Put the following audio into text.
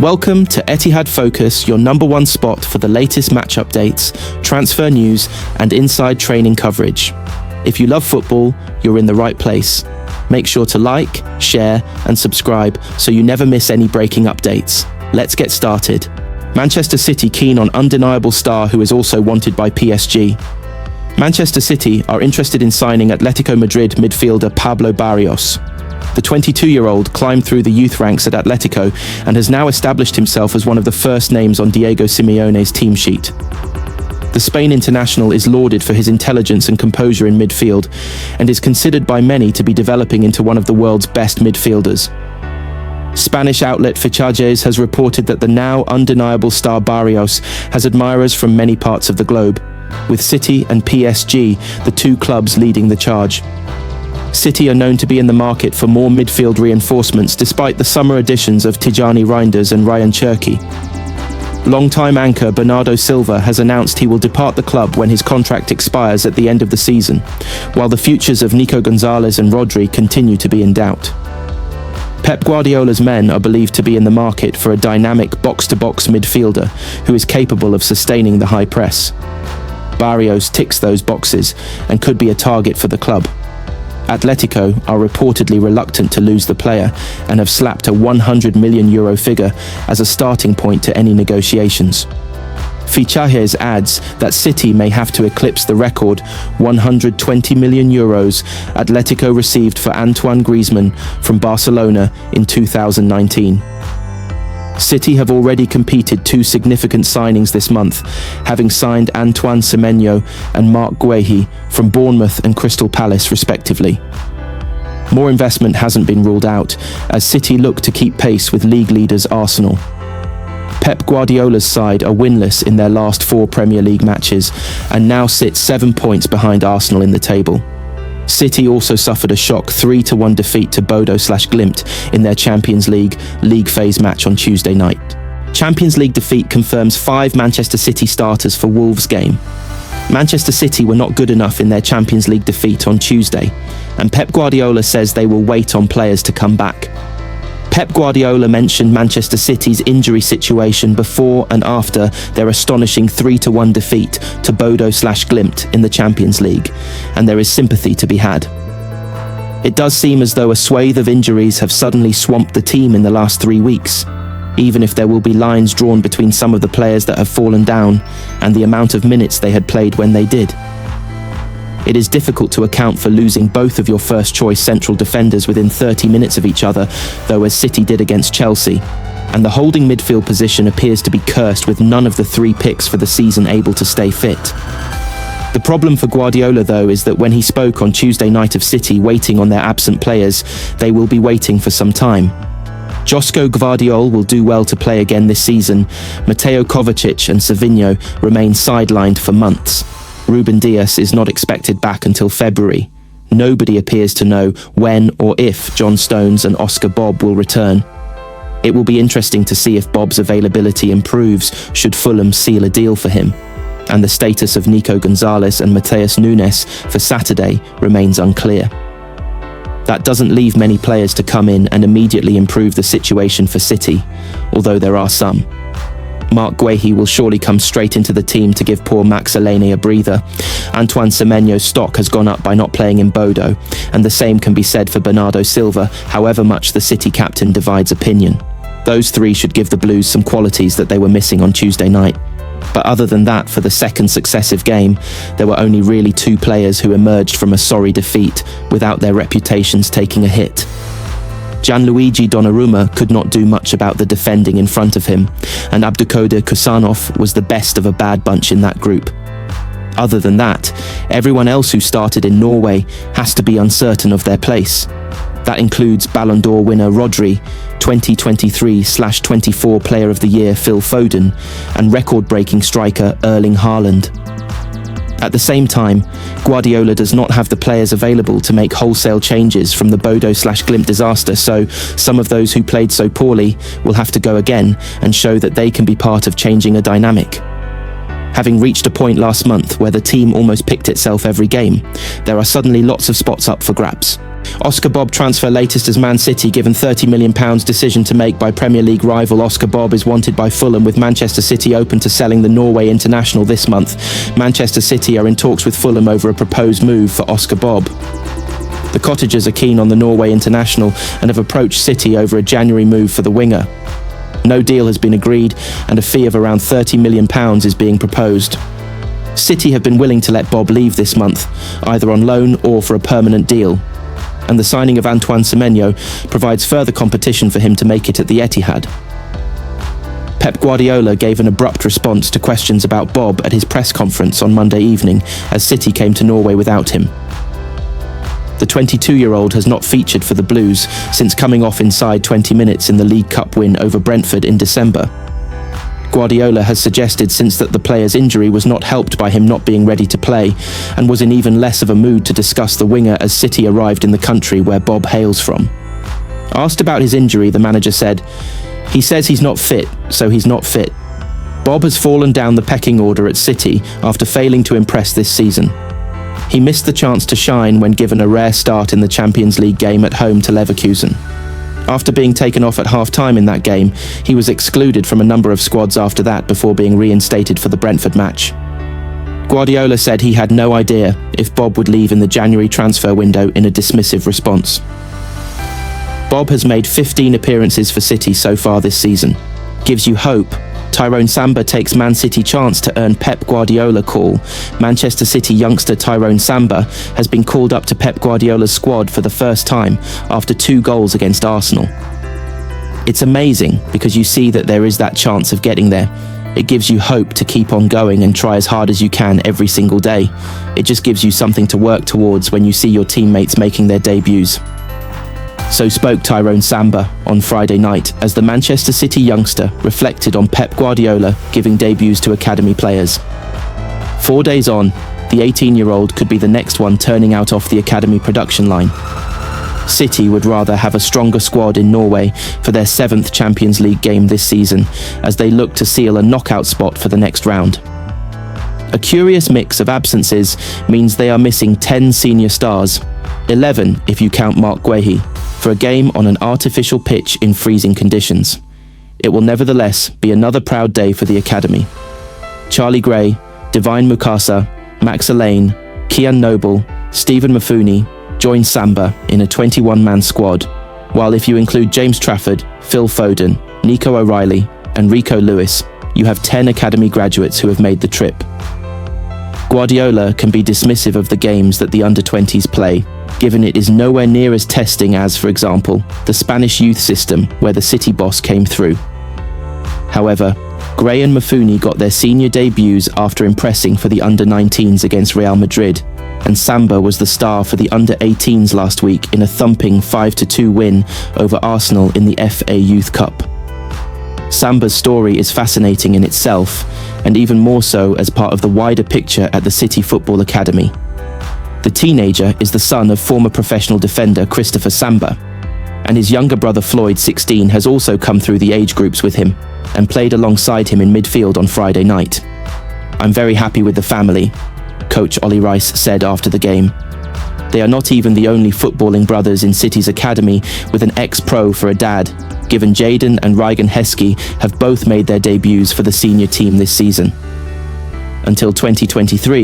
Welcome to Etihad Focus, your number one spot for the latest match updates, transfer news, and inside training coverage. If you love football, you're in the right place. Make sure to like, share, and subscribe so you never miss any breaking updates. Let's get started. Manchester City keen on undeniable star who is also wanted by PSG. Manchester City are interested in signing Atletico Madrid midfielder Pablo Barrios. The 22-year-old climbed through the youth ranks at Atletico and has now established himself as one of the first names on Diego Simeone's team sheet. The Spain international is lauded for his intelligence and composure in midfield and is considered by many to be developing into one of the world's best midfielders. Spanish outlet Fichajes has reported that the now undeniable star Barrios has admirers from many parts of the globe, with City and PSG, the two clubs leading the charge. City are known to be in the market for more midfield reinforcements despite the summer additions of Tijani Reinders and Ryan Cherki. Longtime anchor Bernardo Silva has announced he will depart the club when his contract expires at the end of the season, while the futures of Nico Gonzalez and Rodri continue to be in doubt. Pep Guardiola's men are believed to be in the market for a dynamic box-to-box midfielder who is capable of sustaining the high press. Barrios ticks those boxes and could be a target for the club. Atletico are reportedly reluctant to lose the player and have slapped a €100 million figure as a starting point to any negotiations. Fichajes adds that City may have to eclipse the record €120 million Atletico received for Antoine Griezmann from Barcelona in 2019. City have already completed two significant signings this month, having signed Antoine Semenyo and Marc Guehi from Bournemouth and Crystal Palace respectively. More investment hasn't been ruled out, as City look to keep pace with league leaders Arsenal. Pep Guardiola's side are winless in their last 4 Premier League matches and now sit 7 points behind Arsenal in the table. City also suffered a shock 3-1 defeat to Bodo/Glimt in their Champions League phase match on Tuesday night. Champions League defeat confirms 5 Manchester City starters for Wolves game. Manchester City were not good enough in their Champions League defeat on Tuesday, and Pep Guardiola says they will wait on players to come back. Pep Guardiola mentioned Manchester City's injury situation before and after their astonishing 3-1 defeat to Bodo/Glimt in the Champions League, and there is sympathy to be had. It does seem as though a swathe of injuries have suddenly swamped the team in the last 3 weeks, even if there will be lines drawn between some of the players that have fallen down and the amount of minutes they had played when they did. It is difficult to account for losing both of your first-choice central defenders within 30 minutes of each other, though as City did against Chelsea, and the holding midfield position appears to be cursed with none of the 3 picks for the season able to stay fit. The problem for Guardiola, though, is that when he spoke on Tuesday night of City waiting on their absent players, they will be waiting for some time. Josko Gvardiol will do well to play again this season. Mateo Kovacic and Savinho remain sidelined for months. Ruben Dias is not expected back until February. Nobody appears to know when or if John Stones and Oscar Bobb will return. It will be interesting to see if Bobb's availability improves should Fulham seal a deal for him. And the status of Nico Gonzalez and Mateus Nunes for Saturday remains unclear. That doesn't leave many players to come in and immediately improve the situation for City, although there are some. Marc Guehi will surely come straight into the team to give poor Max Elneny a breather. Antoine Semenyo's stock has gone up by not playing in Bodo, and the same can be said for Bernardo Silva, however much the City captain divides opinion. Those 3 should give the Blues some qualities that they were missing on Tuesday night. But other than that, for the second successive game, there were only really 2 players who emerged from a sorry defeat without their reputations taking a hit. Gianluigi Donnarumma could not do much about the defending in front of him, and Abdulkadir Kusanov was the best of a bad bunch in that group. Other than that, everyone else who started in Norway has to be uncertain of their place. That includes Ballon d'Or winner Rodri, 2023/24 Player of the Year Phil Foden, and record-breaking striker Erling Haaland. At the same time, Guardiola does not have the players available to make wholesale changes from the Bodo/Glimt disaster, so some of those who played so poorly will have to go again and show that they can be part of changing a dynamic. Having reached a point last month where the team almost picked itself every game, there are suddenly lots of spots up for grabs. Oscar Bobb transfer latest as Man City given £30 million decision to make by Premier League rival Oscar Bobb is wanted by Fulham, with Manchester City open to selling the Norway international this month. Manchester City are in talks with Fulham over a proposed move for Oscar Bobb. The Cottagers are keen on the Norway international and have approached City over a January move for the winger. No deal has been agreed and a fee of around £30 million is being proposed. City have been willing to let Bobb leave this month, either on loan or for a permanent deal. And the signing of Antoine Semenyo provides further competition for him to make it at the Etihad. Pep Guardiola gave an abrupt response to questions about Bobb at his press conference on Monday evening as City came to Norway without him. The 22-year-old has not featured for the Blues since coming off inside 20 minutes in the League Cup win over Brentford in December. Guardiola has suggested since that the player's injury was not helped by him not being ready to play, and was in even less of a mood to discuss the winger as City arrived in the country where Bobb hails from. Asked about his injury, the manager said, "He says he's not fit, so he's not fit. Bobb has fallen down the pecking order at City after failing to impress this season. He missed the chance to shine when given a rare start in the Champions League game at home to Leverkusen. After being taken off at half-time in that game, he was excluded from a number of squads after that before being reinstated for the Brentford match." Guardiola said he had no idea if Bobb would leave in the January transfer window in a dismissive response. Bobb has made 15 appearances for City so far this season. Gives you hope. Tyrone Samba takes Man City chance to earn Pep Guardiola call. Manchester City youngster Tyrone Samba has been called up to Pep Guardiola's squad for the first time after 2 goals against Arsenal. It's amazing because you see that there is that chance of getting there. It gives you hope to keep on going and try as hard as you can every single day. It just gives you something to work towards when you see your teammates making their debuts. So spoke Tyrone Samba on Friday night as the Manchester City youngster reflected on Pep Guardiola giving debuts to academy players. 4 days on, the 18-year-old could be the next one turning out off the academy production line. City would rather have a stronger squad in Norway for their 7th Champions League game this season as they look to seal a knockout spot for the next round. A curious mix of absences means they are missing 10 senior stars, 11 if you count Mark Guehi, for a game on an artificial pitch in freezing conditions. It will nevertheless be another proud day for the academy. Charlie Gray, Divine Mukasa, Max Alain, Kian Noble, Stephen Mafuni join Samba in a 21-man squad, while if you include James Trafford, Phil Foden, Nico O'Reilly and Rico Lewis, you have 10 academy graduates who have made the trip. Guardiola can be dismissive of the games that the under-20s play, given it is nowhere near as testing as, for example, the Spanish youth system where the City boss came through. However, Gray and Mafuni got their senior debuts after impressing for the under-19s against Real Madrid, and Samba was the star for the under-18s last week in a thumping 5-2 win over Arsenal in the FA Youth Cup. Samba's story is fascinating in itself, and even more so as part of the wider picture at the City Football Academy. The teenager is the son of former professional defender Christopher Samba, and his younger brother Floyd, 16, has also come through the age groups with him and played alongside him in midfield on Friday night. "I'm very happy with the family," coach Ollie Rice said after the game. They are not even the only footballing brothers in City's academy with an ex-pro for a dad, given Jayden and Ryan Heskey have both made their debuts for the senior team this season. Until 2023,